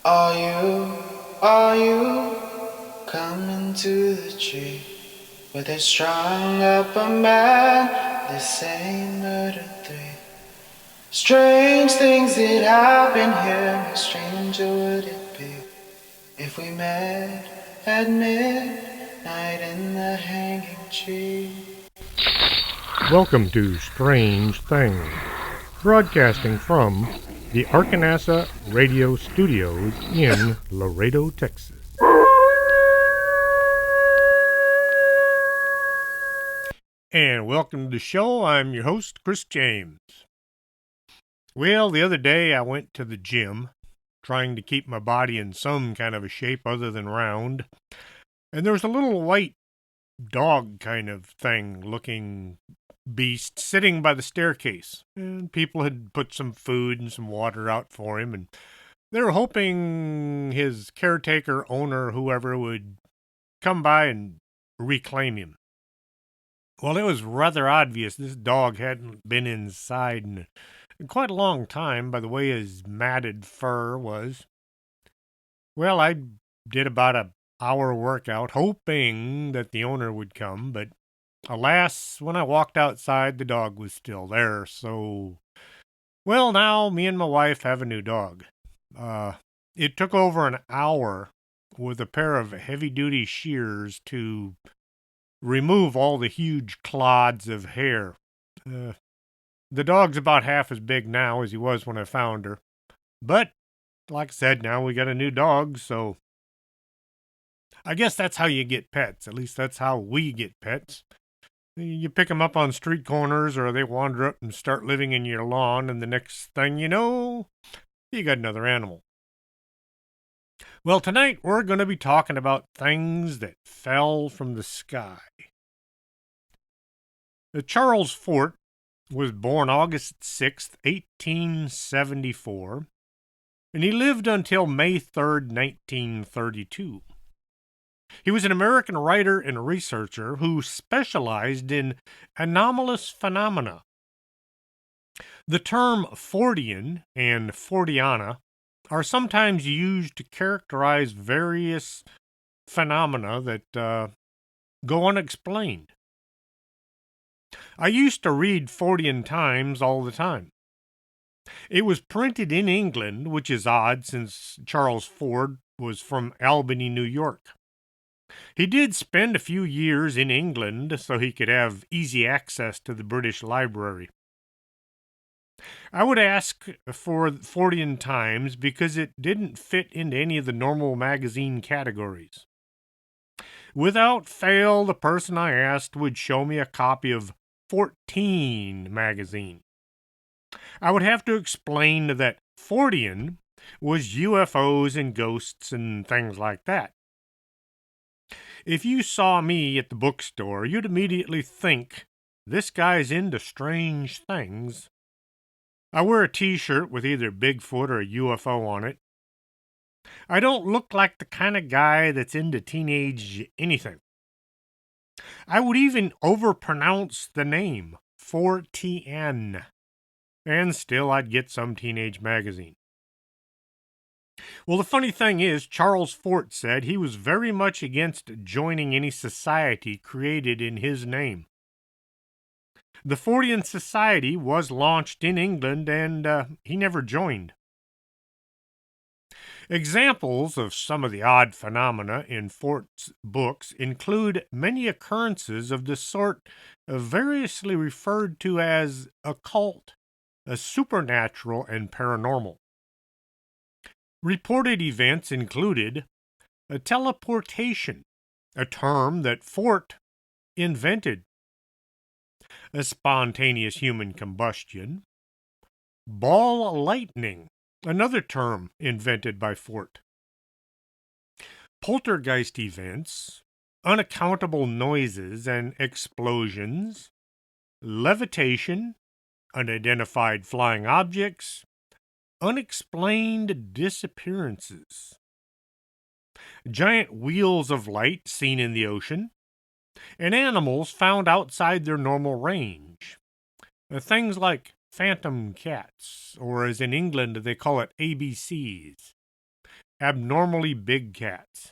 Are you coming to the tree where they strung up a man? They say murder three. Strange things that happen here. How stranger would it be if we met at midnight in the hanging tree? Welcome to Strange Things, broadcasting from the Arkanasa Radio Studios in Laredo, Texas. And welcome to the show. I'm your host, Chris James. Well, the other day I went to the gym, trying to keep my body in some kind of a shape other than round, and there was a little white dog kind of thing looking beast sitting by the staircase, and people had put some food and some water out for him, and they were hoping his caretaker, owner, whoever would come by and reclaim him. Well, it was rather obvious this dog hadn't been inside in quite a long time by the way his matted fur was. Well, I did about an hour workout hoping that the owner would come, but alas, when I walked outside, the dog was still there, so... Well, now me and my wife have a new dog. It took over an hour with a pair of heavy-duty shears to remove all the huge clods of hair. The dog's about half as big now as he was when I found her. But, like I said, now we got a new dog, so... I guess that's how you get pets. At least that's how we get pets. You pick them up on street corners, or they wander up and start living in your lawn, and the next thing you know, you got another animal. Well, tonight we're going to be talking about things that fell from the sky. Charles Fort was born August 6th, 1874, and he lived until May 3rd, 1932. He was an American writer and researcher who specialized in anomalous phenomena. The term Fortean and Forteana are sometimes used to characterize various phenomena that go unexplained. I used to read Fortean Times all the time. It was printed in England, which is odd since Charles Fort was from Albany, New York. He did spend a few years in England so he could have easy access to the British Library. I would ask for Fortean Times because it didn't fit into any of the normal magazine categories. Without fail, the person I asked would show me a copy of 14 magazine. I would have to explain that Fortean was UFOs and ghosts and things like that. If you saw me at the bookstore, you'd immediately think, this guy's into strange things. I wear a t-shirt with either Bigfoot or a UFO on it. I don't look like the kind of guy that's into teenage anything. I would even overpronounce the name, Fortean, and still I'd get some teenage magazine. Well, the funny thing is, Charles Fort said he was very much against joining any society created in his name. The Fortean Society was launched in England, and he never joined. Examples of some of the odd phenomena in Fort's books include many occurrences of the sort variously referred to as occult, supernatural, and paranormal. Reported events included a teleportation, a term that Fort invented, a spontaneous human combustion, ball lightning, another term invented by Fort, poltergeist events, unaccountable noises and explosions, levitation, unidentified flying objects, unexplained disappearances, giant wheels of light seen in the ocean, and animals found outside their normal range. Things like phantom cats, or as in England they call it ABCs, abnormally big cats.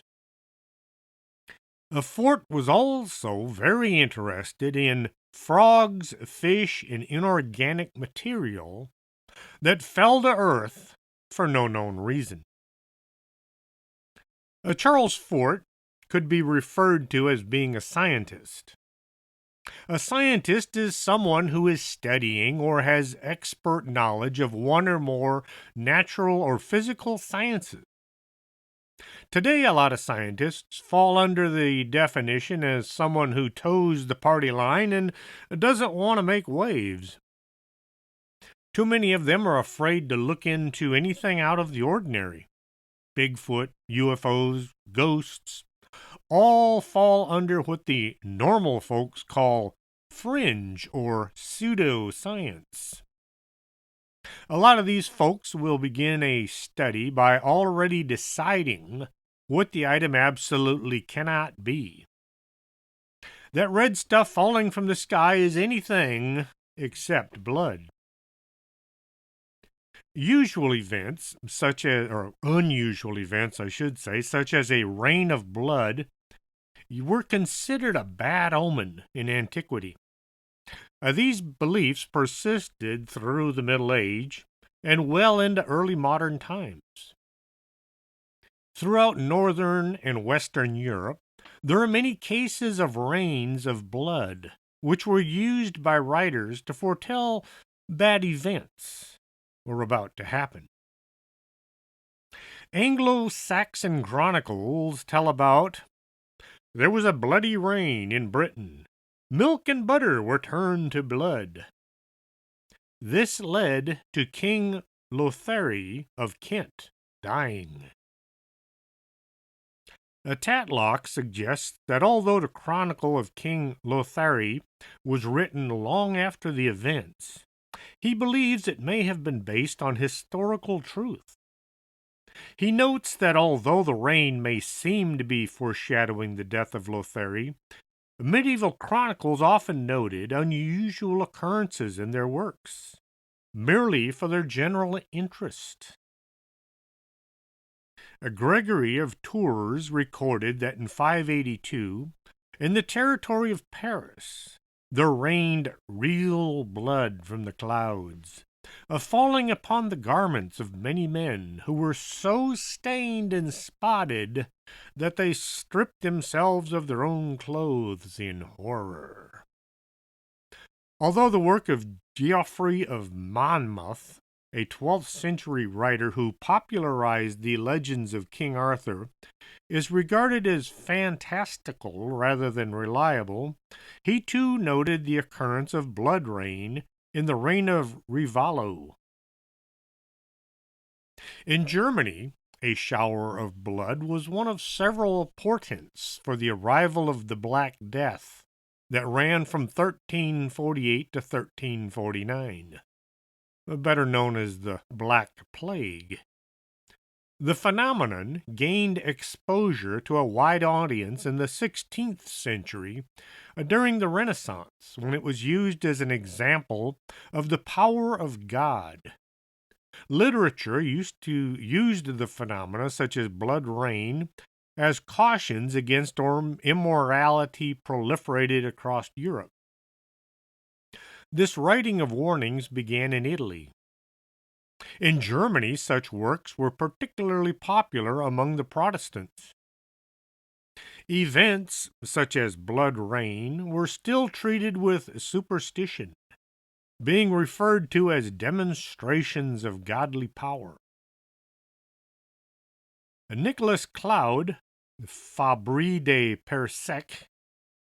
Fort was also very interested in frogs, fish, and inorganic material that fell to Earth for no known reason. Charles Fort could be referred to as being a scientist. A scientist is someone who is studying or has expert knowledge of one or more natural or physical sciences. Today, a lot of scientists fall under the definition as someone who toes the party line and doesn't want to make waves. Too many of them are afraid to look into anything out of the ordinary. Bigfoot, UFOs, ghosts, all fall under what the normal folks call fringe or pseudoscience. A lot of these folks will begin a study by already deciding what the item absolutely cannot be. That red stuff falling from the sky is anything except blood. Usual events, or unusual events, I should say, such as a rain of blood, were considered a bad omen in antiquity. These beliefs persisted through the Middle Age and well into early modern times. Throughout northern and western Europe, there are many cases of rains of blood, which were used by writers to foretell bad events were about to happen. Anglo-Saxon chronicles tell about there was a bloody rain in Britain. Milk and butter were turned to blood. This led to King Lothari of Kent dying. Tatlock suggests that although the Chronicle of King Lothari was written long after the events, he believes it may have been based on historical truth. He notes that although the rain may seem to be foreshadowing the death of Lothari, medieval chronicles often noted unusual occurrences in their works, merely for their general interest. Gregory of Tours recorded that in 582, in the territory of Paris, there rained real blood from the clouds, falling upon the garments of many men who were so stained and spotted that they stripped themselves of their own clothes in horror. Although the work of Geoffrey of Monmouth, a 12th century writer who popularized the legends of King Arthur, is regarded as fantastical rather than reliable, he too noted the occurrence of blood rain in the reign of Rivallo. In Germany, a shower of blood was one of several portents for the arrival of the Black Death that ran from 1348 to 1349. Better known as the Black Plague. The phenomenon gained exposure to a wide audience in the 16th century during the Renaissance, when it was used as an example of the power of God. Literature used the phenomena, such as blood rain, as cautions against immorality proliferated across Europe. This writing of warnings began in Italy. In Germany, such works were particularly popular among the Protestants. Events such as blood rain were still treated with superstition, being referred to as demonstrations of godly power. Nicholas Cloud, Fabri de Persec,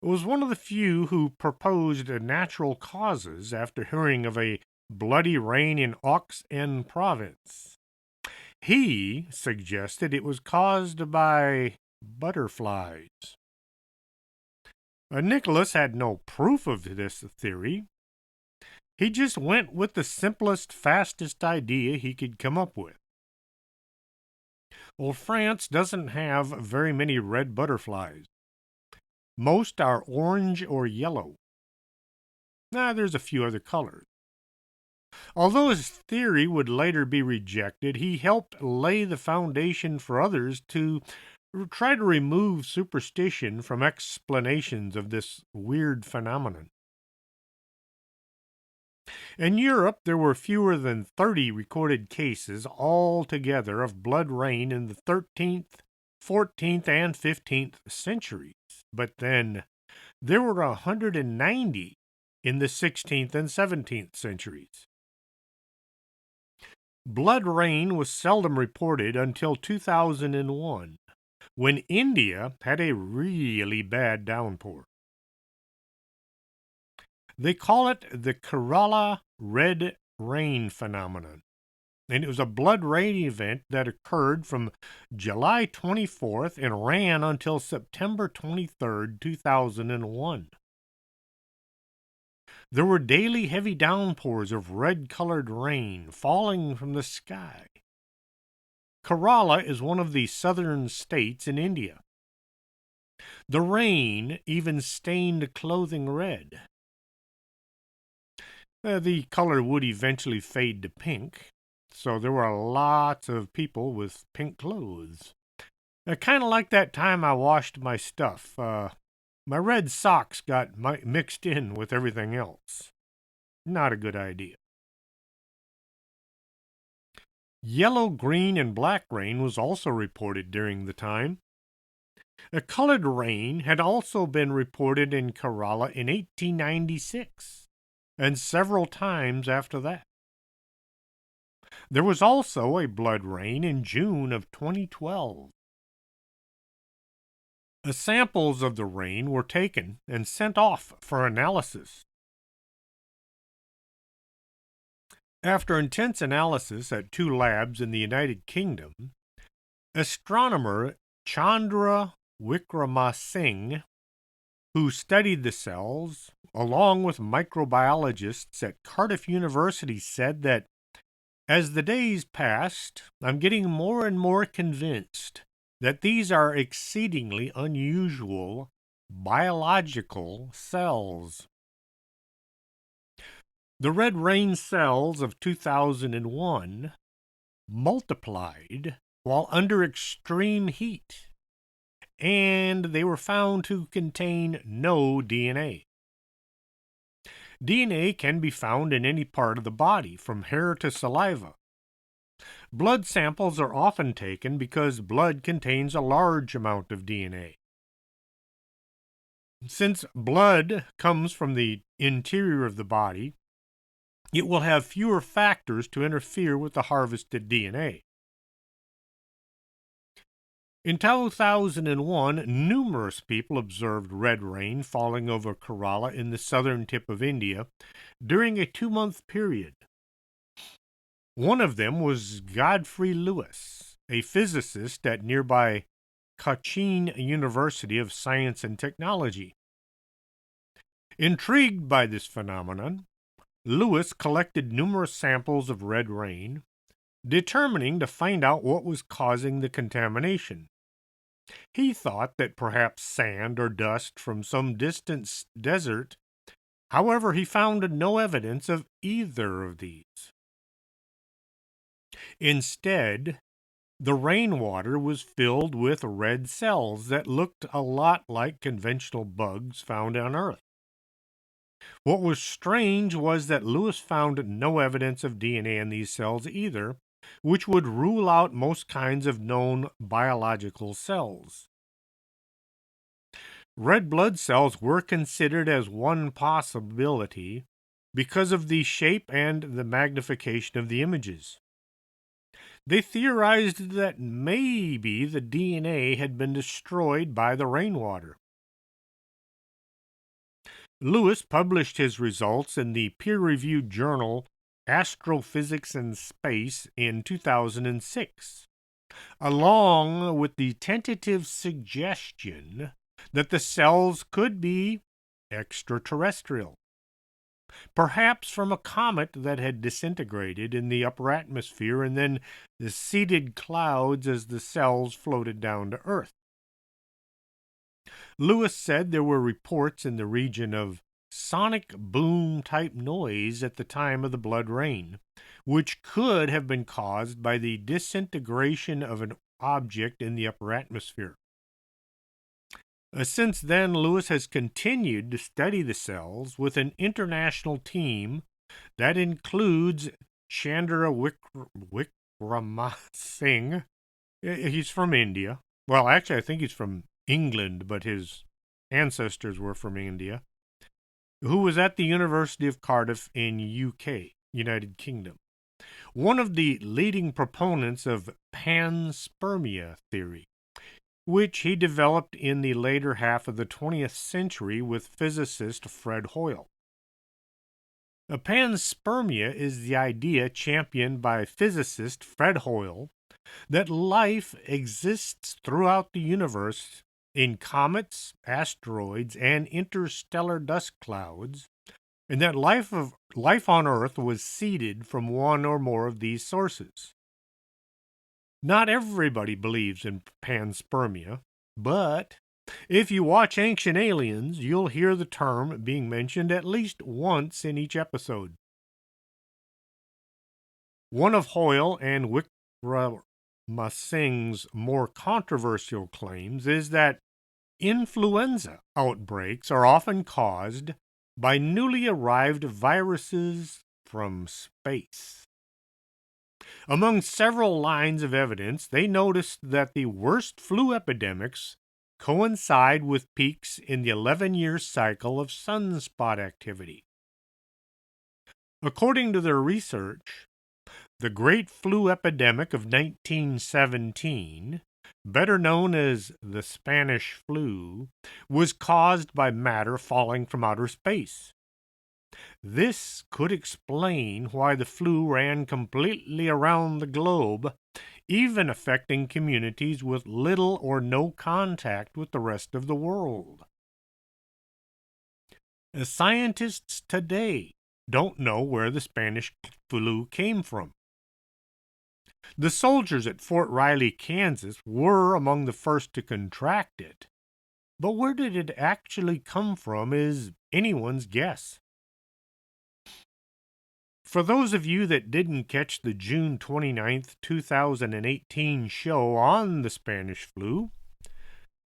was one of the few who proposed natural causes after hearing of a bloody rain in Ox-en province. He suggested it was caused by butterflies. Nicholas had no proof of this theory. He just went with the simplest, fastest idea he could come up with. Well, France doesn't have very many red butterflies. Most are orange or yellow. There's a few other colors. Although his theory would later be rejected, he helped lay the foundation for others to try to remove superstition from explanations of this weird phenomenon. In Europe, there were fewer than 30 recorded cases altogether of blood rain in the 13th, 14th, and 15th centuries. But then there were 190 in the 16th and 17th centuries. Blood rain was seldom reported until 2001, when India had a really bad downpour. They call it the Kerala red rain phenomenon, and it was a blood rain event that occurred from July 24th and ran until September 23rd, 2001. There were daily heavy downpours of red-colored rain falling from the sky. Kerala is one of the southern states in India. The rain even stained clothing red. The color would eventually fade to pink, so there were lots of people with pink clothes. Kind of like that time I washed my stuff. My red socks got mixed in with everything else. Not a good idea. Yellow, green, and black rain was also reported during the time. A colored rain had also been reported in Kerala in 1896. And several times after that. There was also a blood rain in June of 2012. Samples of the rain were taken and sent off for analysis. After intense analysis at 2 labs in the United Kingdom, astronomer Chandra Wickramasinghe, who studied the cells, along with microbiologists at Cardiff University, said that as the days passed, I'm getting more and more convinced that these are exceedingly unusual biological cells. The red rain cells of 2001 multiplied while under extreme heat, and they were found to contain no DNA. DNA can be found in any part of the body, from hair to saliva. Blood samples are often taken because blood contains a large amount of DNA. Since blood comes from the interior of the body, it will have fewer factors to interfere with the harvested DNA. In 2001, numerous people observed red rain falling over Kerala in the southern tip of India during a 2-month period. One of them was Godfrey Lewis, a physicist at nearby Cochin University of Science and Technology. Intrigued by this phenomenon, Lewis collected numerous samples of red rain, determining to find out what was causing the contamination. He thought that perhaps sand or dust from some distant desert. However, he found no evidence of either of these. Instead, the rainwater was filled with red cells that looked a lot like conventional bugs found on Earth. What was strange was that Lewis found no evidence of DNA in these cells either, which would rule out most kinds of known biological cells. Red blood cells were considered as one possibility because of the shape and the magnification of the images. They theorized that maybe the DNA had been destroyed by the rainwater. Lewis published his results in the peer-reviewed journal Astrophysics and Space in 2006, along with the tentative suggestion that the cells could be extraterrestrial, perhaps from a comet that had disintegrated in the upper atmosphere and then seeded clouds as the cells floated down to Earth. Lewis said there were reports in the region of sonic boom type noise at the time of the blood rain, which could have been caused by the disintegration of an object in the upper atmosphere. Since then, Lewis has continued to study the cells with an international team that includes Chandra Wickramasinghe. He's from India. Well, actually, I think he's from England, but his ancestors were from India, who was at the University of Cardiff in UK, United Kingdom. One of the leading proponents of panspermia theory, which he developed in the later half of the 20th century with physicist Fred Hoyle. Panspermia is the idea championed by physicist Fred Hoyle that life exists throughout the universe in comets, asteroids, and interstellar dust clouds, and that life on Earth was seeded from one or more of these sources. Not everybody believes in panspermia, but if you watch Ancient Aliens, you'll hear the term being mentioned at least once in each episode. One of Hoyle and Wickramasinghe's more controversial claims is that influenza outbreaks are often caused by newly arrived viruses from space. Among several lines of evidence, they noticed that the worst flu epidemics coincide with peaks in the 11-year cycle of sunspot activity. According to their research, the Great Flu Epidemic of 1917, better known as the Spanish flu, was caused by matter falling from outer space. This could explain why the flu ran completely around the globe, even affecting communities with little or no contact with the rest of the world. Scientists today don't know where the Spanish flu came from. The soldiers at Fort Riley, Kansas were among the first to contract it, but where did it actually come from is anyone's guess. For those of you that didn't catch the June 29th, 2018 show on the Spanish flu,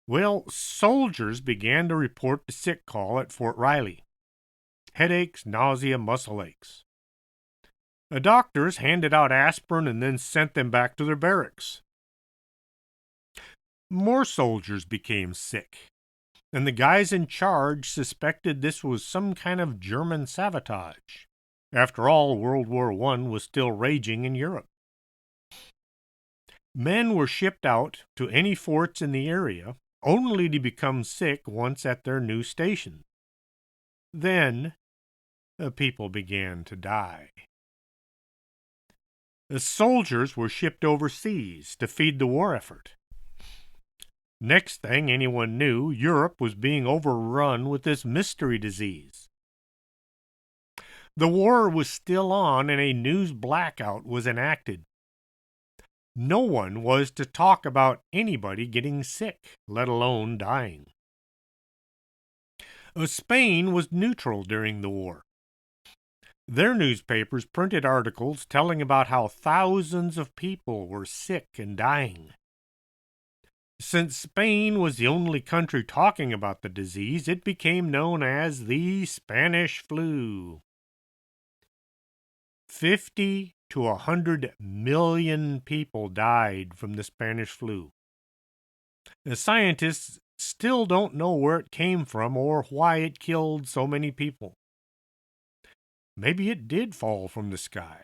well, soldiers began to report the sick call at Fort Riley. Headaches, nausea, muscle aches. The doctors handed out aspirin and then sent them back to their barracks. More soldiers became sick, and the guys in charge suspected this was some kind of German sabotage. After all, World War I was still raging in Europe. Men were shipped out to any forts in the area, only to become sick once at their new station. Then, people began to die. The soldiers were shipped overseas to feed the war effort. Next thing anyone knew, Europe was being overrun with this mystery disease. The war was still on and a news blackout was enacted. No one was to talk about anybody getting sick, let alone dying. Spain was neutral during the war. Their newspapers printed articles telling about how thousands of people were sick and dying. Since Spain was the only country talking about the disease, it became known as the Spanish flu. 50 to 100 million people died from the Spanish flu. The scientists still don't know where it came from or why it killed so many people. Maybe it did fall from the sky.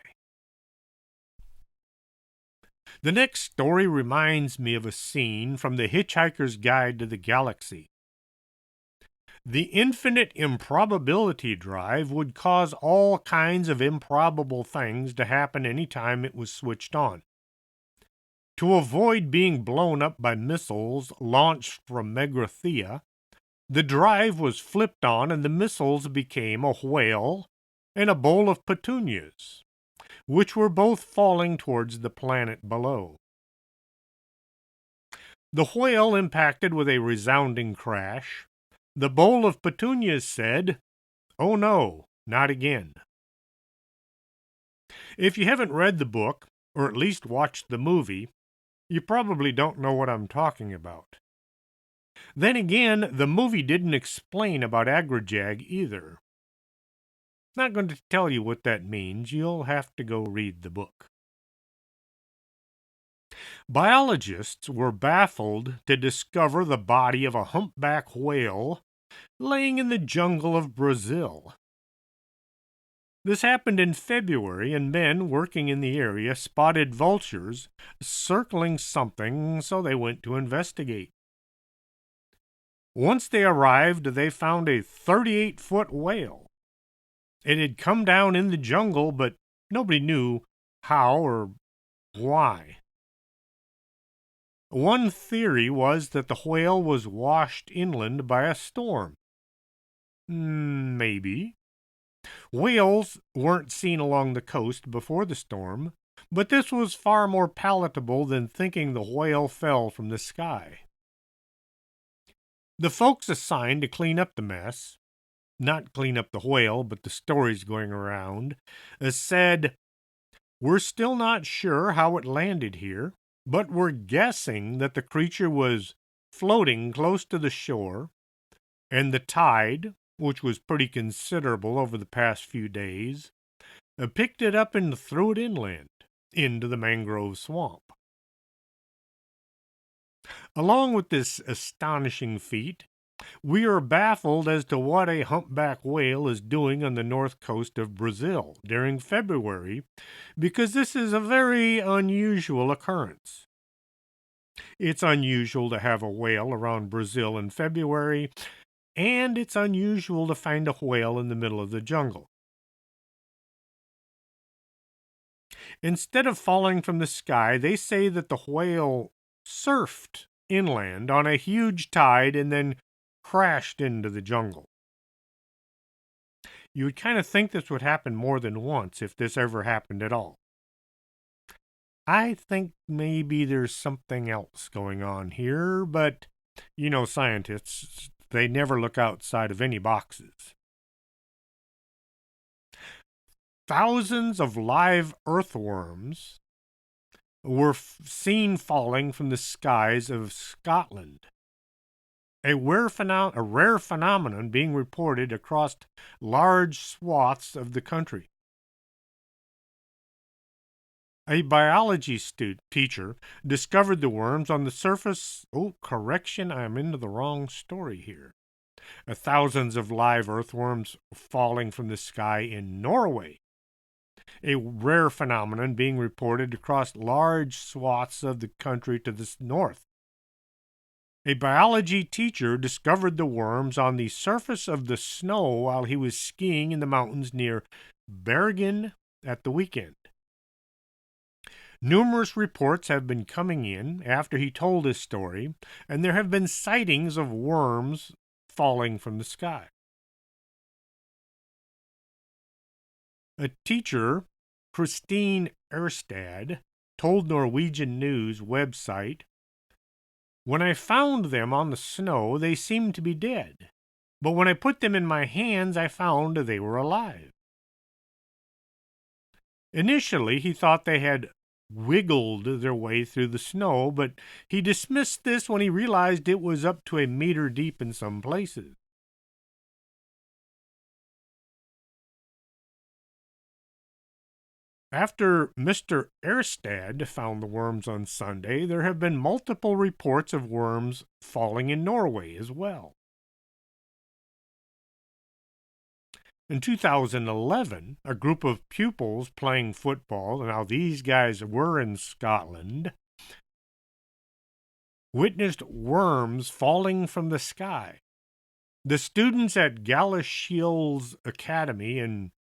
The next story reminds me of a scene from The Hitchhiker's Guide to the Galaxy. The infinite improbability drive would cause all kinds of improbable things to happen any time it was switched on. To avoid being blown up by missiles launched from Megrathea, the drive was flipped on and the missiles became a whale and a bowl of petunias, which were both falling towards the planet below. The whale impacted with a resounding crash. The bowl of petunias said, Oh no, not again. If you haven't read the book, or at least watched the movie, you probably don't know what I'm talking about. Then again, the movie didn't explain about agrajag either. Not going to tell you what that means. You'll have to go read the book. Biologists were baffled to discover the body of a humpback whale laying in the jungle of Brazil. This happened in February, and men working in the area spotted vultures circling something, so they went to investigate. Once they arrived, they found a 38-foot whale. It had come down in the jungle, but nobody knew how or why. One theory was that the whale was washed inland by a storm. Maybe. Whales weren't seen along the coast before the storm, but this was far more palatable than thinking the whale fell from the sky. The folks assigned to clean up the mess, not clean up the whale, but the stories going around, said, "We're still not sure how it landed here, but we're guessing that the creature was floating close to the shore, and the tide, which was pretty considerable over the past few days, picked it up and threw it inland, into the mangrove swamp." Along with this astonishing feat, we are baffled as to what a humpback whale is doing on the north coast of Brazil during February, because this is a very unusual occurrence. It's unusual to have a whale around Brazil in February, and it's unusual to find a whale in the middle of the jungle. Instead of falling from the sky, they say that the whale surfed inland on a huge tide and then crashed into the jungle. You would kind of think this would happen more than once if this ever happened at all. I think maybe there's something else going on here, but you know, scientists, they never look outside of any boxes. Thousands of live earthworms were seen falling from the skies of Scotland. A rare phenomenon being reported across large swaths of the country. A biology teacher discovered the worms on the surface. Oh, correction, I'm into the wrong story here. Thousands of live earthworms falling from the sky in Norway. A rare phenomenon being reported across large swaths of the country to the north. A biology teacher discovered the worms on the surface of the snow while he was skiing in the mountains near Bergen at the weekend. Numerous reports have been coming in after he told his story, and there have been sightings of worms falling from the sky. A teacher, Christine Erstad, told Norwegian News website, "When I found them on the snow, they seemed to be dead. But when I put them in my hands, I found they were alive." Initially, he thought they had wiggled their way through the snow, but he dismissed this when he realized it was up to a meter deep in some places. After Mr. Erstad found the worms on Sunday, there have been multiple reports of worms falling in Norway as well. In 2011, a group of pupils playing football, now these guys were in Scotland, witnessed worms falling from the sky. The students at Galashiels Academy in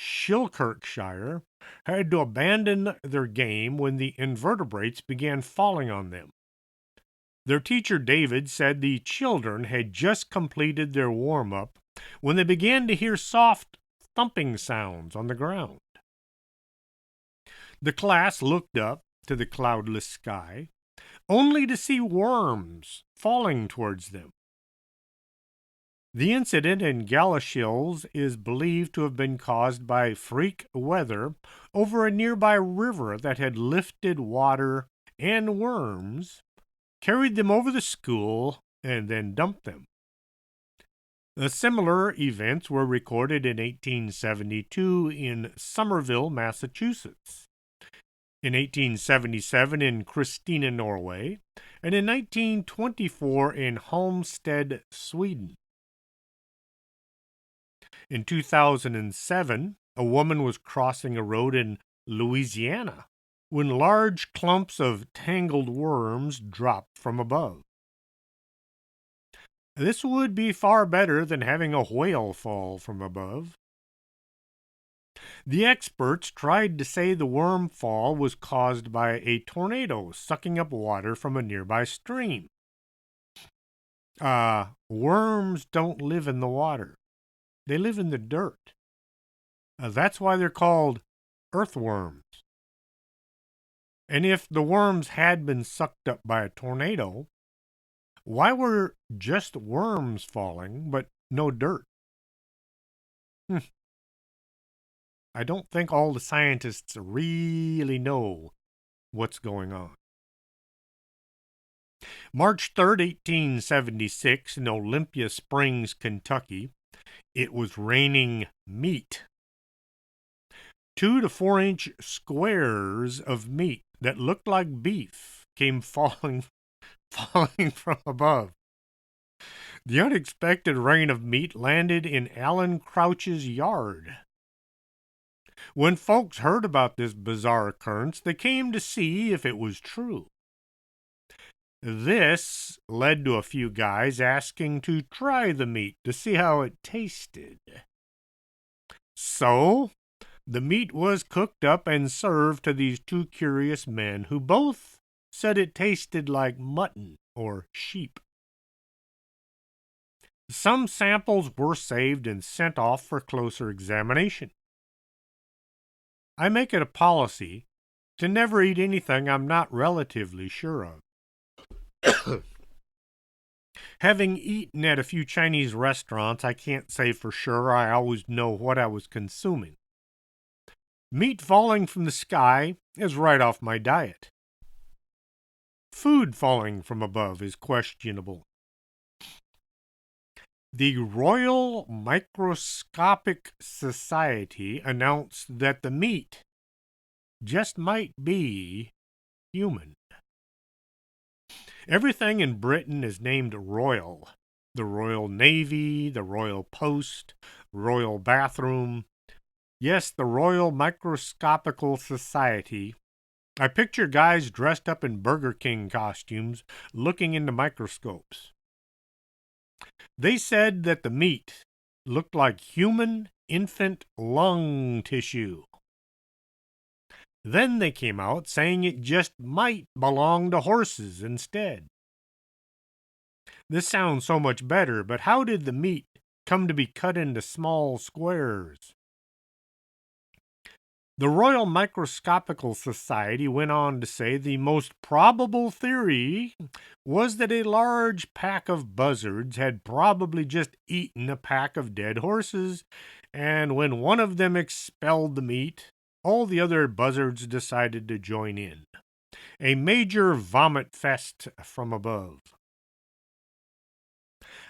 Shilkirkshire had to abandon their game when the invertebrates began falling on them. Their teacher, David, said the children had just completed their warm-up when they began to hear soft thumping sounds on the ground. The class looked up to the cloudless sky, only to see worms falling towards them. The incident in Galashiels is believed to have been caused by freak weather over a nearby river that had lifted water and worms, carried them over the school, and then dumped them. Similar events were recorded in 1872 in Somerville, Massachusetts, in 1877 in Christina, Norway, and in 1924 in Halmstad, Sweden. In 2007, a woman was crossing a road in Louisiana when large clumps of tangled worms dropped from above. This would be far better than having a whale fall from above. The experts tried to say the worm fall was caused by a tornado sucking up water from a nearby stream. Worms don't live in the water. They live in the dirt. That's why they're called earthworms. And if the worms had been sucked up by a tornado, why were just worms falling, but no dirt? I don't think all the scientists really know what's going on. March 3rd, 1876, in Olympia Springs, Kentucky, it was raining meat. 2 to 4 inch squares of meat that looked like beef came falling from above. The unexpected rain of meat landed in Alan Crouch's yard. When folks heard about this bizarre occurrence, they came to see if it was true. This led to a few guys asking to try the meat to see how it tasted. So, the meat was cooked up and served to these 2 curious men who both said it tasted like mutton or sheep. Some samples were saved and sent off for closer examination. I make it a policy to never eat anything I'm not relatively sure of. Having eaten at a few Chinese restaurants, I can't say for sure I always know what I was consuming. Meat falling from the sky is right off my diet. Food falling from above is questionable. The Royal Microscopic Society announced that the meat just might be human. Everything in Britain is named royal. The Royal Navy, the Royal Post, Royal Bathroom. Yes, the Royal Microscopical Society. I picture guys dressed up in Burger King costumes looking into microscopes. They said that the meat looked like human infant lung tissue. Then they came out saying it just might belong to horses instead. This sounds so much better, but how did the meat come to be cut into small squares? The Royal Microscopical Society went on to say the most probable theory was that a large pack of buzzards had probably just eaten a pack of dead horses, and when one of them expelled the meat, all the other buzzards decided to join in. A major vomit fest from above.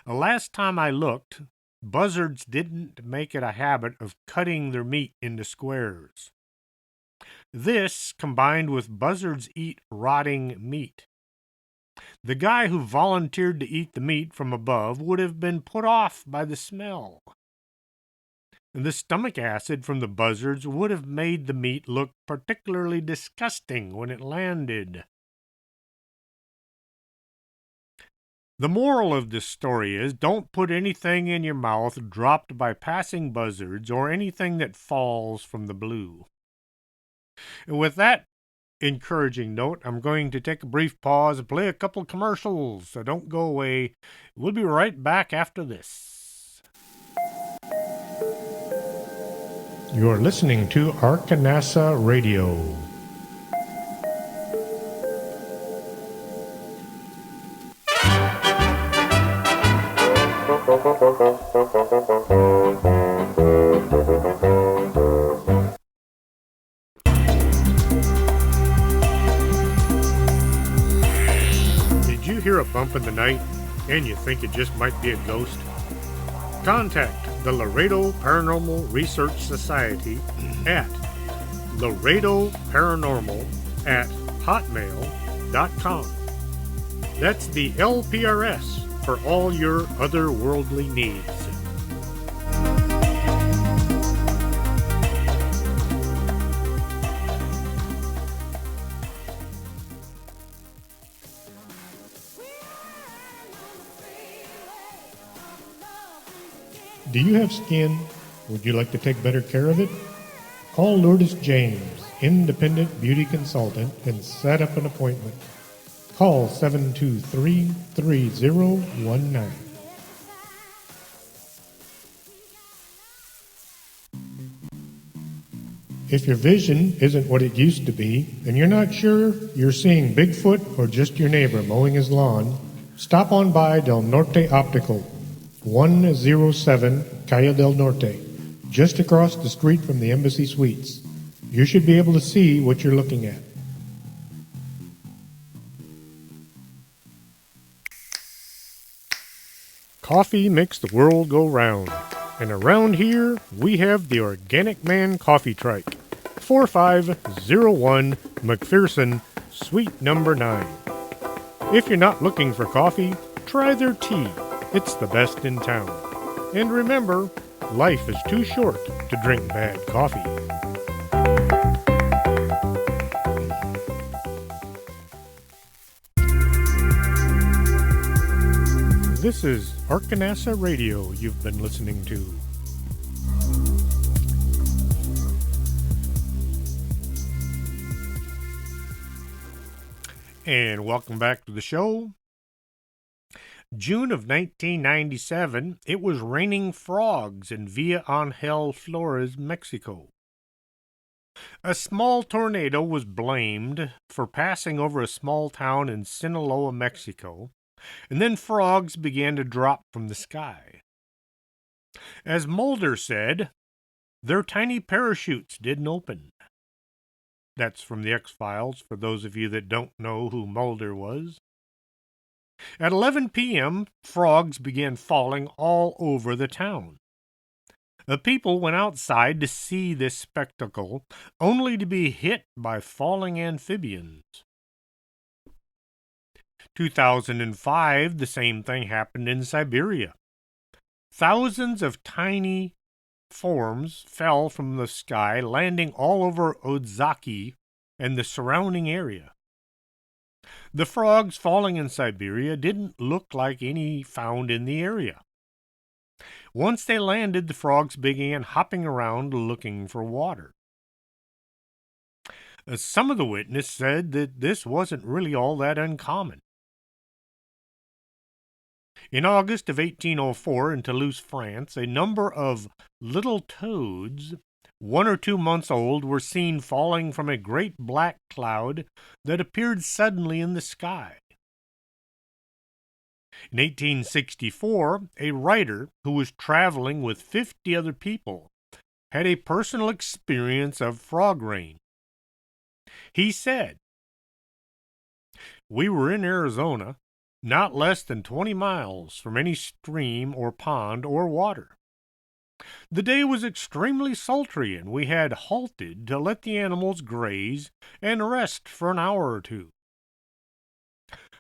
Last time I looked, buzzards didn't make it a habit of cutting their meat into squares. This, combined with buzzards eat rotting meat. The guy who volunteered to eat the meat from above would have been put off by the smell. The stomach acid from the buzzards would have made the meat look particularly disgusting when it landed. The moral of this story is don't put anything in your mouth dropped by passing buzzards or anything that falls from the blue. And with that encouraging note, I'm going to take a brief pause and play a couple commercials, so don't go away. We'll be right back after this. You're listening to Arkanasa Radio. Did you hear a bump in the night and you think it just might be a ghost? Contact the Laredo Paranormal Research Society at laredoparanormal at hotmail.com. That's the LPRS for all your otherworldly needs. Do you have skin? Would you like to take better care of it? Call Lourdes James, independent beauty consultant, and set up an appointment. Call 723-3019. If your vision isn't what it used to be, and you're not sure you're seeing Bigfoot or just your neighbor mowing his lawn, stop on by Del Norte Optical, 107 Calle del Norte, just across the street from the Embassy Suites. You should be able to see what you're looking at. Coffee makes the world go round. And around here, we have the Organic Man Coffee Trike, 4501 McPherson, Suite number 9. If you're not looking for coffee, try their tea. It's the best in town. And remember, life is too short to drink bad coffee. This is Arkanasa Radio you've been listening to. And welcome back to the show. June of 1997, it was raining frogs in Villa Angel Flores, Mexico. A small tornado was blamed for passing over a small town in Sinaloa, Mexico, and then frogs began to drop from the sky. As Mulder said, their tiny parachutes didn't open. That's from the X-Files, for those of you that don't know who Mulder was. At 11 p.m., frogs began falling all over the town. The people went outside to see this spectacle, only to be hit by falling amphibians. 2005, the same thing happened in Siberia. Thousands of tiny forms fell from the sky, landing all over Odzaki and the surrounding area. The frogs falling in Siberia didn't look like any found in the area. Once they landed, the frogs began hopping around looking for water. Some of the witnesses said that this wasn't really all that uncommon. In August of 1804 in Toulouse, France, a number of little toads, 1 or 2 months old, were seen falling from a great black cloud that appeared suddenly in the sky. In 1864, a writer who was traveling with 50 other people had a personal experience of frog rain. He said, "We were in Arizona, not less than 20 miles from any stream or pond or water. The day was extremely sultry, and we had halted to let the animals graze and rest for an hour or two.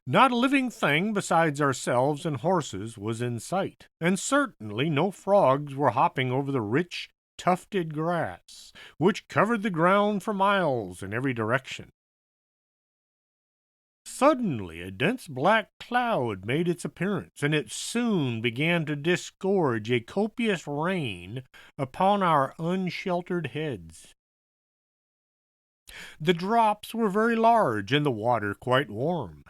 Not a living thing besides ourselves and horses was in sight, and certainly no frogs were hopping over the rich, tufted grass, which covered the ground for miles in every direction. Suddenly a dense black cloud made its appearance, and it soon began to disgorge a copious rain upon our unsheltered heads. The drops were very large, and the water quite warm.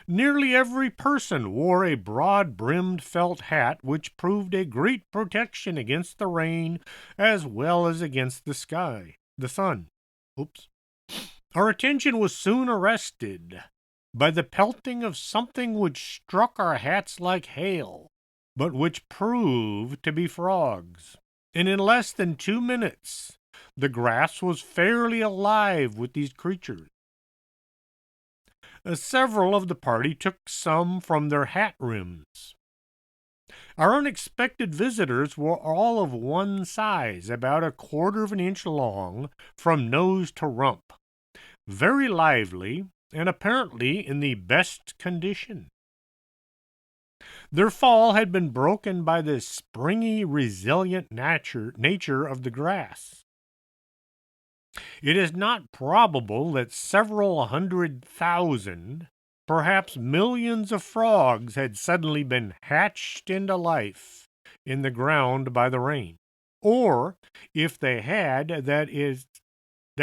Nearly every person wore a broad-brimmed felt hat, which proved a great protection against the rain as well as against the sun. Our attention was soon arrested by the pelting of something which struck our hats like hail. but which proved to be frogs. And in less than 2 minutes, the grass was fairly alive with these creatures. Several of the party took some from their hat rims. Our unexpected visitors were all of one size, about 1/4 of an inch long from nose to rump, very lively, and apparently in the best condition. Their fall had been broken by the springy, resilient nature of the grass. It is not probable that several 100,000, perhaps millions of frogs had suddenly been hatched into life in the ground by the rain. Or, if they had, that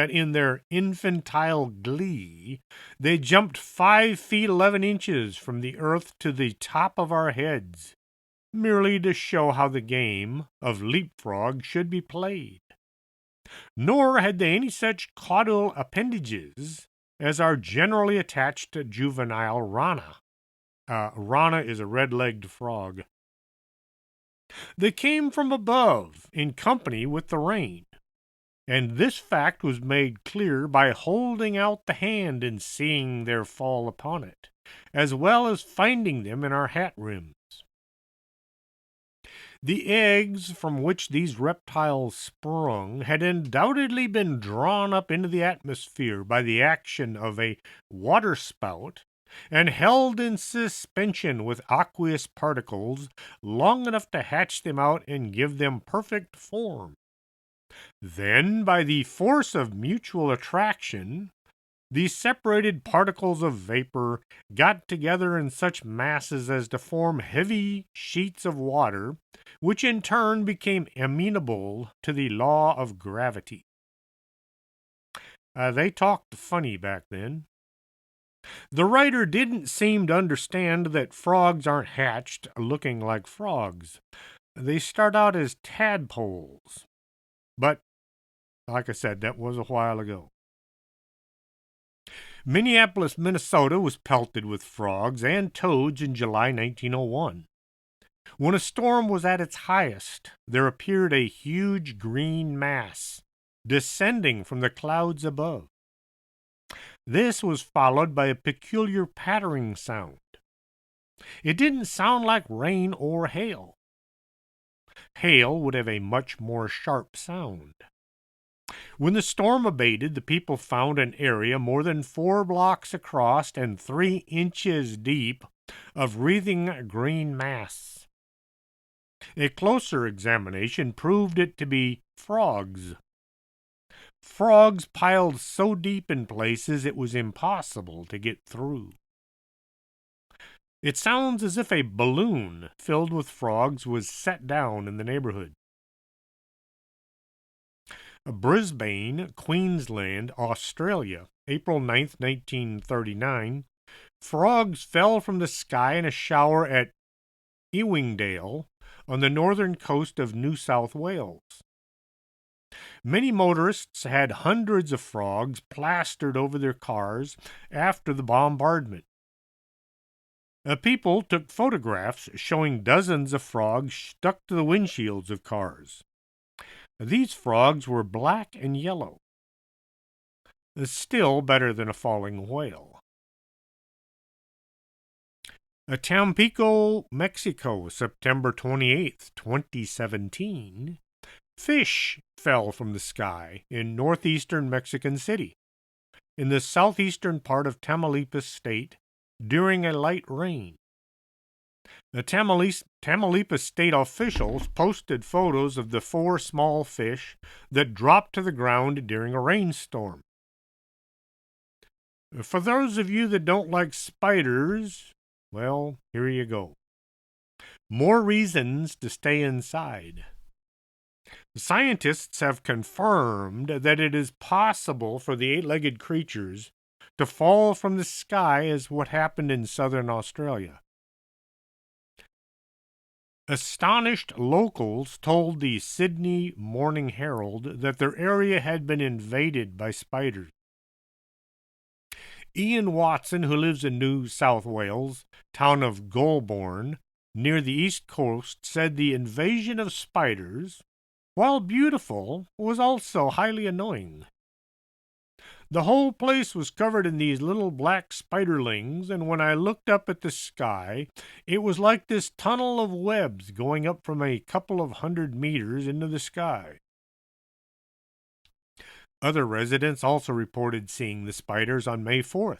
in their infantile glee, they jumped 5 feet 11 inches from the earth to the top of our heads, merely to show how the game of leapfrog should be played. Nor had they any such caudal appendages as our generally attached juvenile rana. Rana is a red-legged frog. They came from above in company with the rain, and this fact was made clear by holding out the hand and seeing their fall upon it, as well as finding them in our hat rims. The eggs from which these reptiles sprung had undoubtedly been drawn up into the atmosphere by the action of a waterspout and held in suspension with aqueous particles long enough to hatch them out and give them perfect form. Then, by the force of mutual attraction, these separated particles of vapor got together in such masses as to form heavy sheets of water, which in turn became amenable to the law of gravity. They talked funny back then. The writer didn't seem to understand that frogs aren't hatched looking like frogs. They start out as tadpoles. But, like I said, that was a while ago. Minneapolis, Minnesota was pelted with frogs and toads in July 1901. When a storm was at its highest, there appeared a huge green mass descending from the clouds above. This was followed by a peculiar pattering sound. It didn't sound like rain or hail. Hail would have a much more sharp sound. When the storm abated, the people found an area more than 4 blocks across and 3 inches deep of wreathing green mass. A closer examination proved it to be frogs. Frogs piled so deep in places it was impossible to get through. It sounds as if a balloon filled with frogs was set down in the neighborhood. Brisbane, Queensland, Australia, April 9th, 1939. Frogs fell from the sky in a shower at Ewingdale on the northern coast of New South Wales. Many motorists had hundreds of frogs plastered over their cars after the bombardment. People took photographs showing dozens of frogs stuck to the windshields of cars. These frogs were black and yellow. Still better than a falling whale. Tampico, Mexico, September 28th, 2017. Fish fell from the sky in northeastern Mexican City, in the southeastern part of Tamaulipas state, during a light rain. The Tamaulipas state officials posted photos of the 4 small fish that dropped to the ground during a rainstorm. For those of you that don't like spiders, well, here you go. More reasons to stay inside. Scientists have confirmed that it is possible for the 8-legged creatures to fall from the sky as what happened in southern Australia. Astonished locals told the Sydney Morning Herald that their area had been invaded by spiders. Ian Watson, who lives in New South Wales, town of Goulburn, near the East Coast said the invasion of spiders, while beautiful, was also highly annoying. The whole place was covered in these little black spiderlings, and when I looked up at the sky, it was like this tunnel of webs going up from a couple of 100 meters into the sky. Other residents also reported seeing the spiders on May 4th.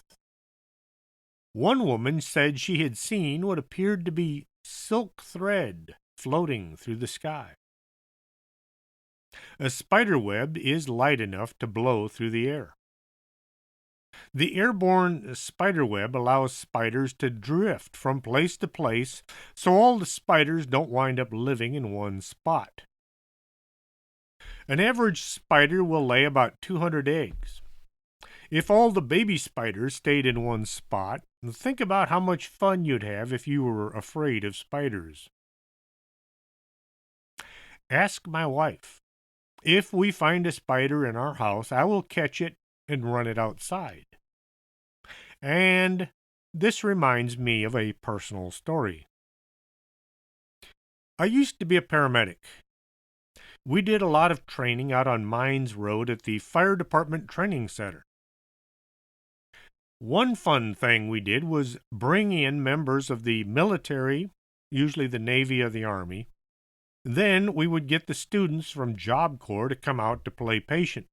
One woman said she had seen what appeared to be silk thread floating through the sky. A spider web is light enough to blow through the air. The airborne spider web allows spiders to drift from place to place, so all the spiders don't wind up living in one spot. An average spider will lay about 200 eggs. If all the baby spiders stayed in one spot, think about how much fun you'd have if you were afraid of spiders. Ask my wife. If we find a spider in our house, I will catch it and run it outside. And this reminds me of a personal story. I used to be a paramedic. We did a lot of training out on Mines Road at the Fire Department Training Center. One fun thing we did was bring in members of the military, usually the Navy or the Army. Then we would get the students from Job Corps to come out to play patient.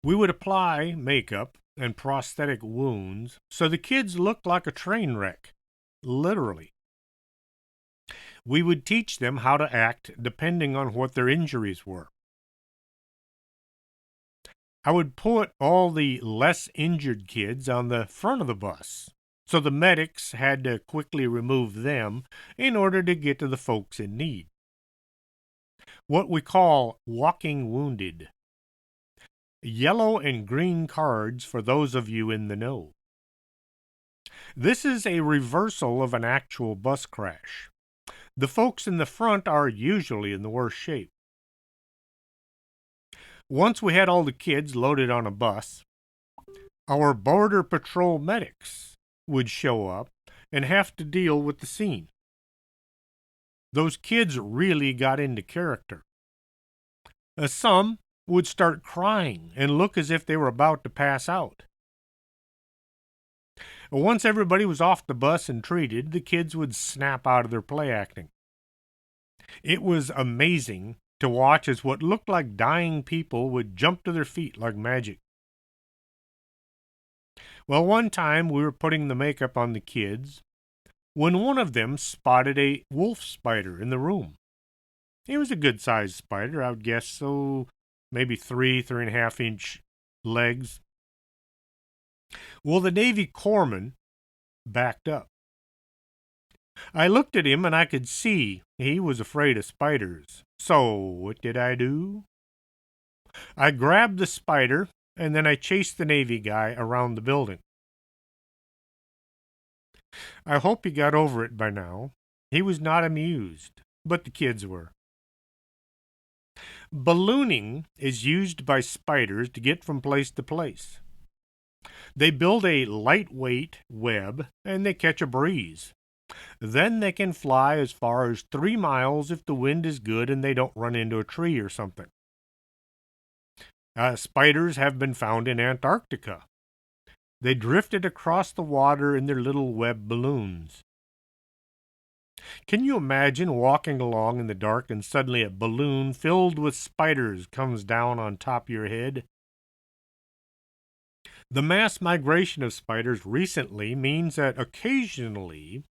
We would apply makeup and prosthetic wounds so the kids looked like a train wreck, literally. We would teach them how to act depending on what their injuries were. I would put all the less injured kids on the front of the bus, so the medics had to quickly remove them in order to get to the folks in need. What we call walking wounded. Yellow and green cards for those of you in the know. This is a reversal of an actual bus crash. The folks in the front are usually in the worst shape. Once we had all the kids loaded on a bus, our Border Patrol medics would show up and have to deal with the scene. Those kids really got into character. Some would start crying and look as if they were about to pass out. Once everybody was off the bus and treated, the kids would snap out of their play acting. It was amazing to watch as what looked like dying people would jump to their feet like magic. Well, one time we were putting the makeup on the kids when one of them spotted a wolf spider in the room. He was a good-sized spider, I would guess, so maybe 3.5 inch legs. Well, the Navy corpsman backed up. I looked at him and I could see he was afraid of spiders. So what did I do? I grabbed the spider and then I chased the Navy guy around the building. I hope he got over it by now. He was not amused, but the kids were. Ballooning is used by spiders to get from place to place. They build a lightweight web and they catch a breeze. Then they can fly as far as 3 miles if the wind is good and they don't run into a tree or something. Spiders have been found in Antarctica. They drifted across the water in their little web balloons. Can you imagine walking along in the dark and suddenly a balloon filled with spiders comes down on top of your head? The mass migration of spiders recently means that occasionally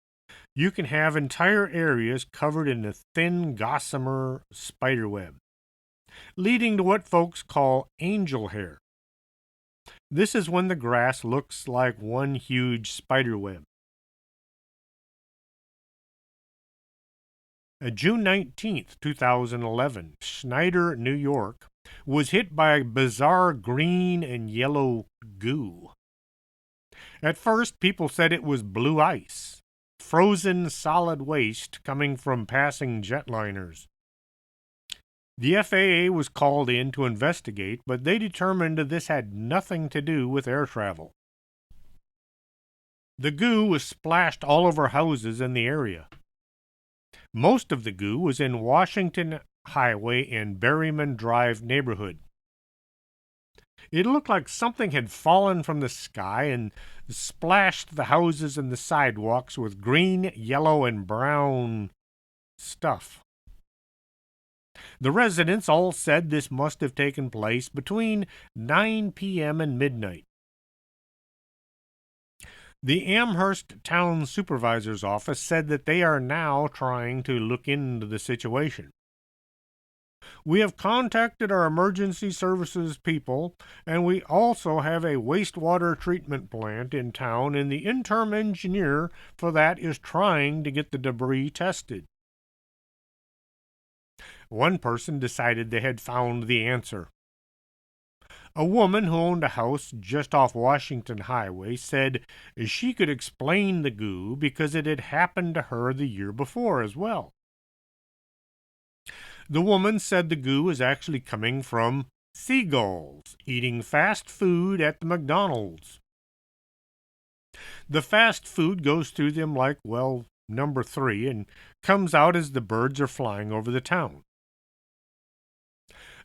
you can have entire areas covered in a thin gossamer spiderweb, leading to what folks call angel hair. This is when the grass looks like one huge spiderweb. June 19th, 2011, Snyder, New York, was hit by a bizarre green and yellow goo. At first, people said it was blue ice, frozen solid waste coming from passing jetliners. The FAA was called in to investigate, but they determined this had nothing to do with air travel. The goo was splashed all over houses in the area. Most of the goo was in Washington Highway and Berryman Drive neighborhood. It looked like something had fallen from the sky and splashed the houses and the sidewalks with green, yellow, and brown stuff. The residents all said this must have taken place between 9 p.m. and midnight. The Amherst Town Supervisor's Office said that they are now trying to look into the situation. We have contacted our emergency services people, and we also have a wastewater treatment plant in town, and the interim engineer for that is trying to get the debris tested. One person decided they had found the answer. A woman who owned a house just off Washington Highway said she could explain the goo because it had happened to her the year before as well. The woman said the goo was actually coming from seagulls eating fast food at the McDonald's. The fast food goes through them like, well, number 3 and comes out as the birds are flying over the town.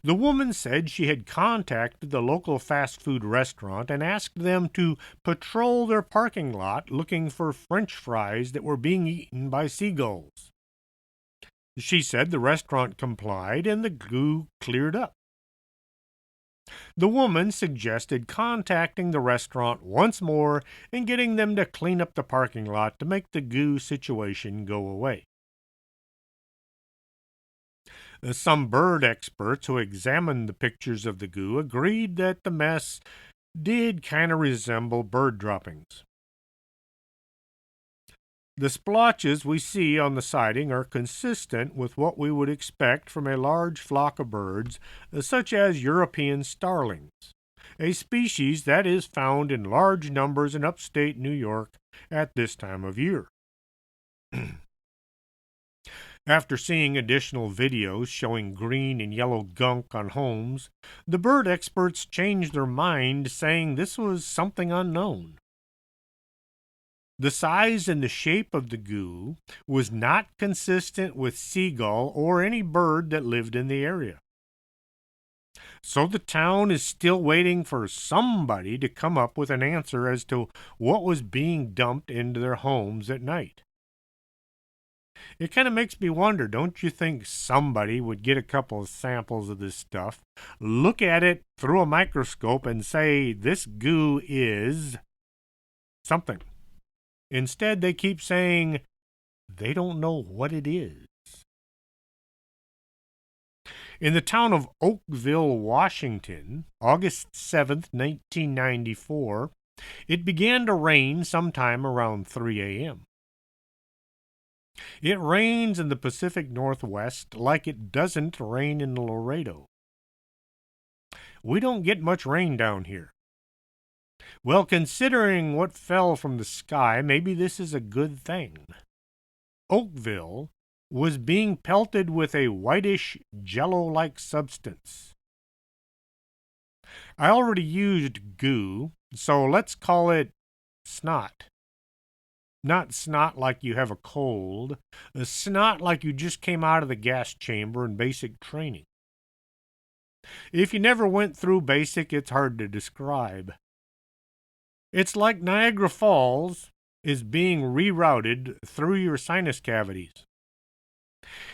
The woman said she had contacted the local fast food restaurant and asked them to patrol their parking lot looking for French fries that were being eaten by seagulls. She said the restaurant complied and the goo cleared up. The woman suggested contacting the restaurant once more and getting them to clean up the parking lot to make the goo situation go away. Some bird experts who examined the pictures of the goo agreed that the mess did kind of resemble bird droppings. The splotches we see on the siding are consistent with what we would expect from a large flock of birds, such as European starlings, a species that is found in large numbers in upstate New York at this time of year. After seeing additional videos showing green and yellow gunk on homes, the bird experts changed their mind, saying this was something unknown. The size and the shape of the goo was not consistent with seagull or any bird that lived in the area. So the town is still waiting for somebody to come up with an answer as to what was being dumped into their homes at night. It kind of makes me wonder, don't you think somebody would get a couple of samples of this stuff, look at it through a microscope and say, this goo is something? Instead, they keep saying they don't know what it is. In the town of Oakville, Washington, August 7th, 1994, it began to rain sometime around 3 a.m. It rains in the Pacific Northwest like it doesn't rain in Laredo. We don't get much rain down here. Well, considering what fell from the sky, maybe this is a good thing. Oakville was being pelted with a whitish, jello-like substance. I already used goo, so let's call it snot. Not snot like you have a cold, snot like you just came out of the gas chamber in basic training. If you never went through basic, it's hard to describe. It's like Niagara Falls is being rerouted through your sinus cavities.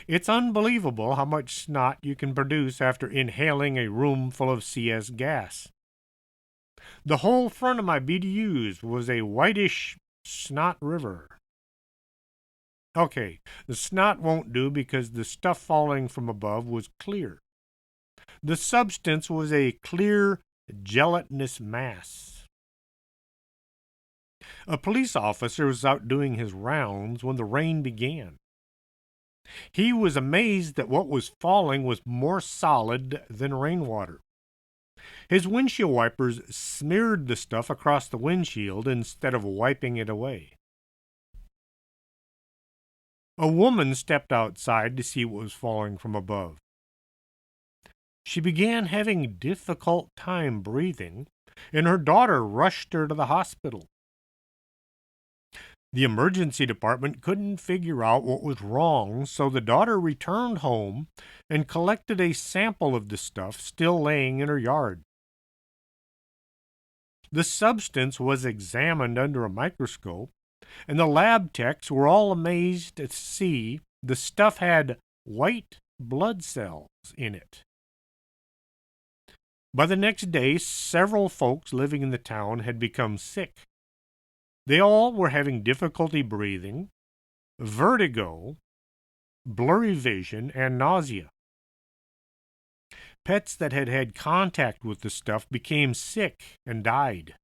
It's unbelievable how much snot you can produce after inhaling a room full of CS gas. The whole front of my BDUs was a whitish snot river. Okay, the snot won't do because the stuff falling from above was clear. The substance was a clear, gelatinous mass. A police officer was out doing his rounds when the rain began. He was amazed that what was falling was more solid than rainwater. His windshield wipers smeared the stuff across the windshield instead of wiping it away. A woman stepped outside to see what was falling from above. She began having a difficult time breathing, and her daughter rushed her to the hospital. The emergency department couldn't figure out what was wrong, so the daughter returned home and collected a sample of the stuff still laying in her yard. The substance was examined under a microscope, and the lab techs were all amazed to see the stuff had white blood cells in it. By the next day, several folks living in the town had become sick. They all were having difficulty breathing, vertigo, blurry vision, and nausea. Pets that had had contact with the stuff became sick and died.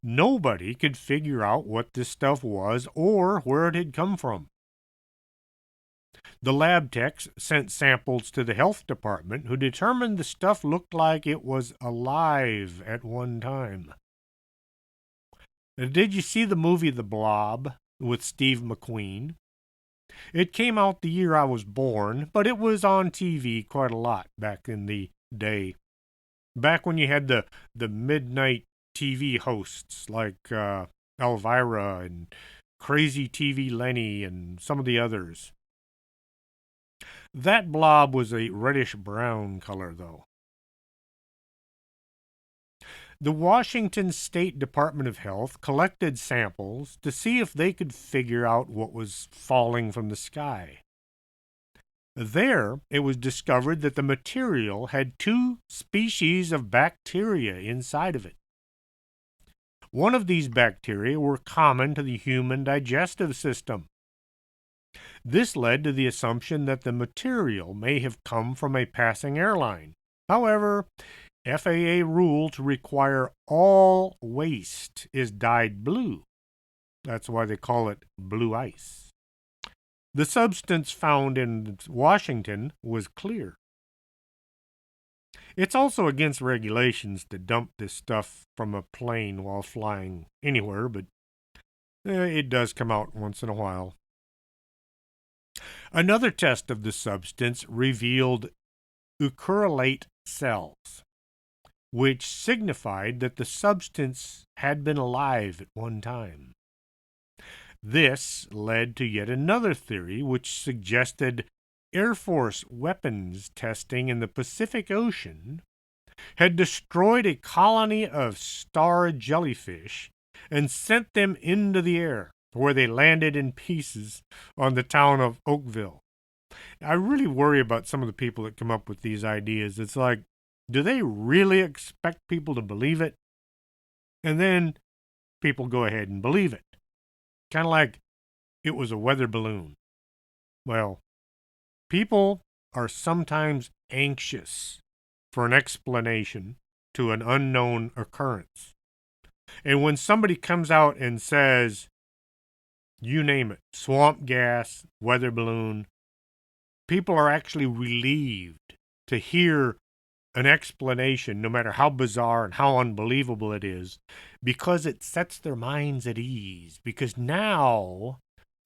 Nobody could figure out what this stuff was or where it had come from. The lab techs sent samples to the health department, who determined the stuff looked like it was alive at one time. Did you see the movie The Blob with Steve McQueen? It came out the year I was born, but it was on TV quite a lot back in the day. Back when you had the midnight TV hosts like Elvira and Crazy TV Lenny and some of the others. That blob was a reddish-brown color, though. The Washington State Department of Health collected samples to see if they could figure out what was falling from the sky. There, it was discovered that the material had 2 species of bacteria inside of it. One of these bacteria were common to the human digestive system. This led to the assumption that the material may have come from a passing airline. However, FAA rules require all waste is dyed blue. That's why they call it blue ice. The substance found in Washington was clear. It's also against regulations to dump this stuff from a plane while flying anywhere, but it does come out once in a while. Another test of the substance revealed ucarylate cells, which signified that the substance had been alive at one time. This led to yet another theory, which suggested Air Force weapons testing in the Pacific Ocean had destroyed a colony of star jellyfish and sent them into the air, where they landed in pieces on the town of Oakville. I really worry about some of the people that come up with these ideas. It's like, do they really expect people to believe it? And then people go ahead and believe it. Kind of like it was a weather balloon. Well, people are sometimes anxious for an explanation to an unknown occurrence. And when somebody comes out and says, you name it, swamp gas, weather balloon, people are actually relieved to hear an explanation, no matter how bizarre and how unbelievable it is, because it sets their minds at ease. Because now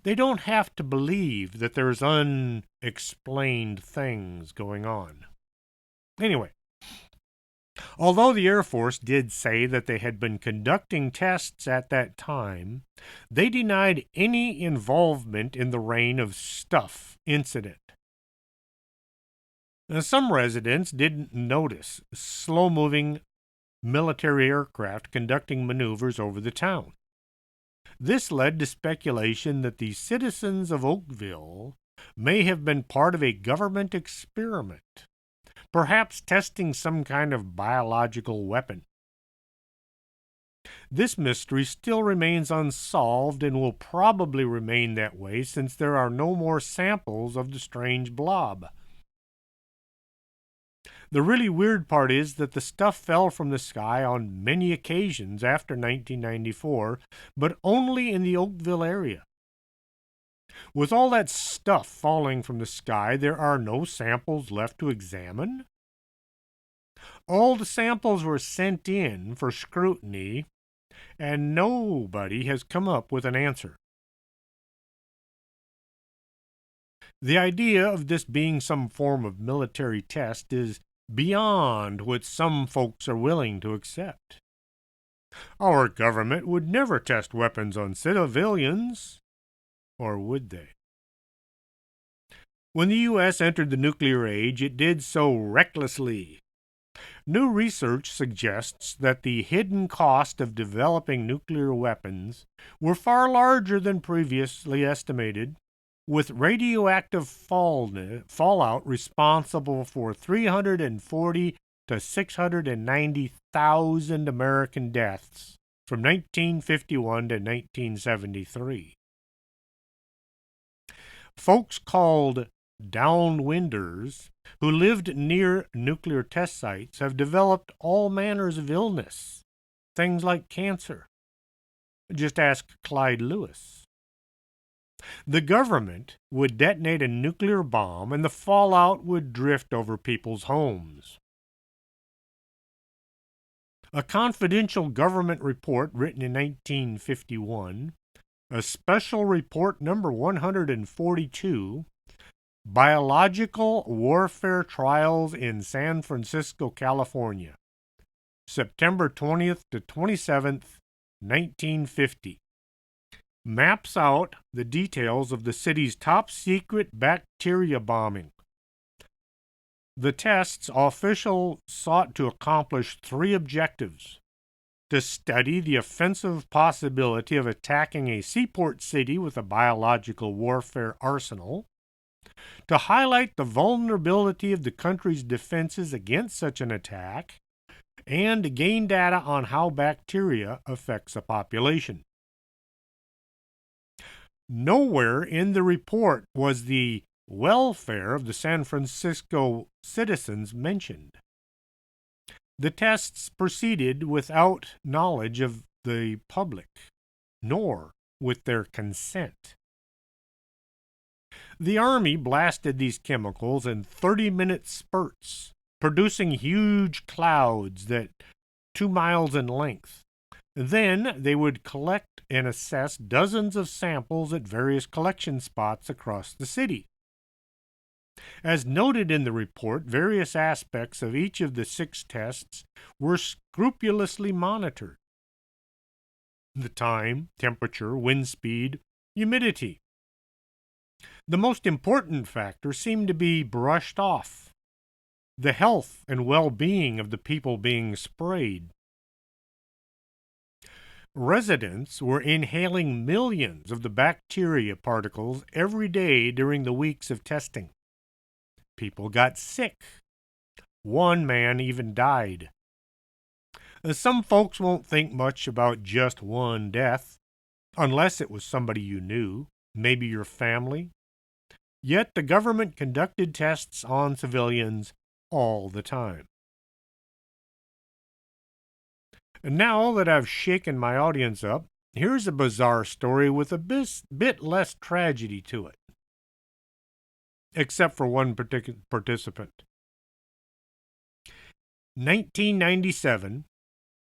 they don't have to believe that there's unexplained things going on. Anyway, although the Air Force did say that they had been conducting tests at that time, they denied any involvement in the rain of stuff incident. Now, some residents didn't notice slow-moving military aircraft conducting maneuvers over the town. This led to speculation that the citizens of Oakville may have been part of a government experiment, perhaps testing some kind of biological weapon. This mystery still remains unsolved and will probably remain that way since there are no more samples of the strange blob. The really weird part is that the stuff fell from the sky on many occasions after 1994, but only in the Oakville area. With all that stuff falling from the sky, there are no samples left to examine? All the samples were sent in for scrutiny, and nobody has come up with an answer. The idea of this being some form of military test is beyond what some folks are willing to accept. Our government would never test weapons on civilians, or would they? When the U.S. entered the nuclear age, it did so recklessly. New research suggests that the hidden cost of developing nuclear weapons were far larger than previously estimated, with radioactive fallout responsible for 340 to 690,000 American deaths from 1951 to 1973. Folks called downwinders who lived near nuclear test sites have developed all manners of illness, things like cancer. Just ask Clyde Lewis. The government would detonate a nuclear bomb and the fallout would drift over people's homes. A confidential government report written in 1951, a special report number 142, Biological Warfare Trials in San Francisco, California, September 20th to 27th, 1950, maps out the details of the city's top-secret bacteria bombing. The tests officials sought to accomplish three objectives: to study the offensive possibility of attacking a seaport city with a biological warfare arsenal, to highlight the vulnerability of the country's defenses against such an attack, and to gain data on how bacteria affects a population. Nowhere in the report was the welfare of the San Francisco citizens mentioned. The tests proceeded without knowledge of the public, nor with their consent. The Army blasted these chemicals in 30-minute spurts, producing huge clouds that 2 miles in length. Then they would collect and assess dozens of samples at various collection spots across the city. As noted in the report, various aspects of each of the 6 tests were scrupulously monitored: the time, temperature, wind speed, humidity. The most important factor seemed to be brushed off: the health and well-being of the people being sprayed. Residents were inhaling millions of the bacteria particles every day during the weeks of testing. People got sick. One man even died. Some folks won't think much about just one death, unless it was somebody you knew, maybe your family. Yet the government conducted tests on civilians all the time. And now that I've shaken my audience up, here's a bizarre story with a bit less tragedy to it, except for one particular participant. 1997,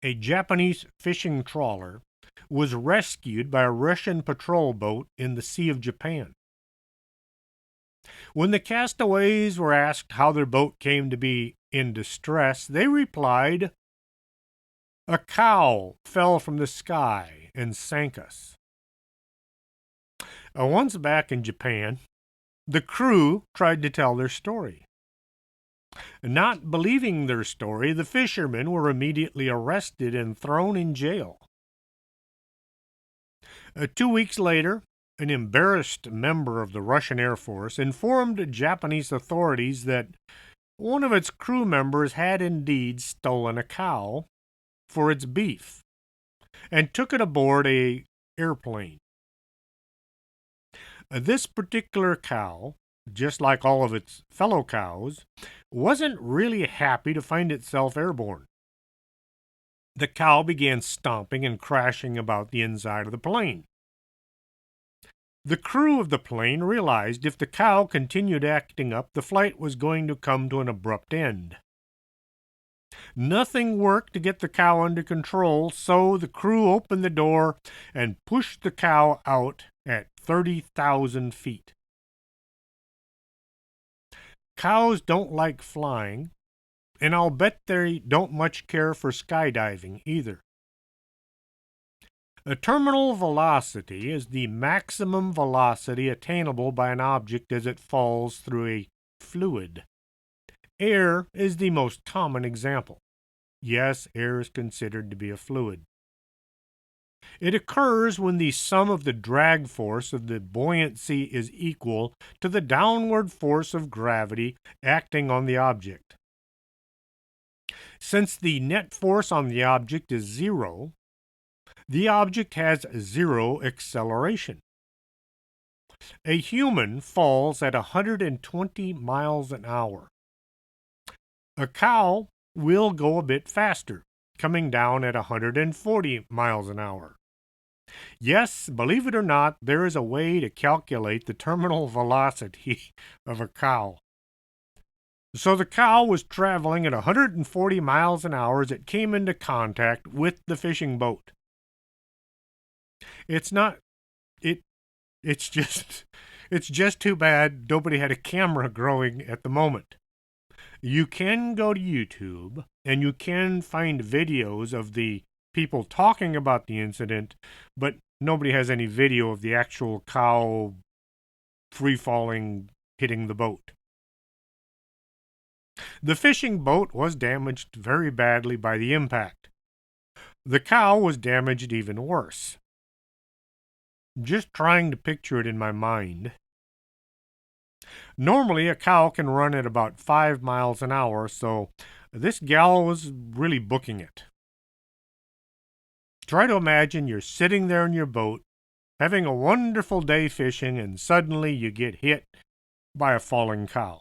a Japanese fishing trawler was rescued by a Russian patrol boat in the Sea of Japan. When the castaways were asked how their boat came to be in distress, they replied, "A cow fell from the sky and sank us." Once back in Japan, the crew tried to tell their story. Not believing their story, the fishermen were immediately arrested and thrown in jail. 2 weeks later, an embarrassed member of the Russian Air Force informed Japanese authorities that one of its crew members had indeed stolen a cow for its beef and took it aboard an airplane. This particular cow, just like all of its fellow cows, wasn't really happy to find itself airborne. The cow began stomping and crashing about the inside of the plane. The crew of the plane realized if the cow continued acting up, the flight was going to come to an abrupt end. Nothing worked to get the cow under control, so the crew opened the door and pushed the cow out at 30,000 feet. Cows don't like flying, and I'll bet they don't much care for skydiving either. A terminal velocity is the maximum velocity attainable by an object as it falls through a fluid. Air is the most common example. Yes, air is considered to be a fluid. It occurs when the sum of the drag force of the buoyancy is equal to the downward force of gravity acting on the object. Since the net force on the object is zero, the object has zero acceleration. A human falls at 120 miles an hour. A cow will go a bit faster, coming down at 140 miles an hour. Yes, believe it or not, there is a way to calculate the terminal velocity of a cow. So the cow was traveling at 140 miles an hour as it came into contact with the fishing boat. It's just too bad nobody had a camera growing at the moment. You can go to YouTube and you can find videos of the people talking about the incident, but nobody has any video of the actual cow free falling, hitting the boat. The fishing boat was damaged very badly by the impact. The cow was damaged even worse. Just trying to picture it in my mind. Normally, a cow can run at about 5 miles an hour, so this gal was really booking it. Try to imagine you're sitting there in your boat, having a wonderful day fishing, and suddenly you get hit by a falling cow.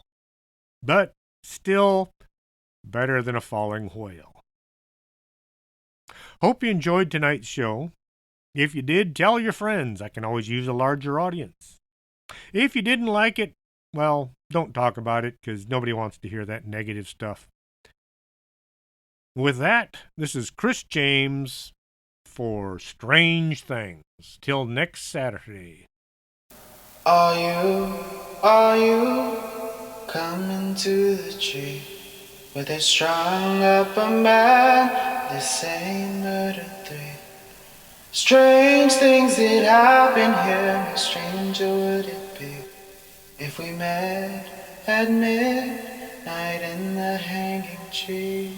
But still better than a falling whale. Hope you enjoyed tonight's show. If you did, tell your friends. I can always use a larger audience. If you didn't like it, well, don't talk about it because nobody wants to hear that negative stuff. With that, this is Chris James for Strange Things. Till next Saturday. Are you coming to the tree where they strung up a man, the same murder three? Strange things that happen here, no stranger would it be if we met at midnight in the hanging tree.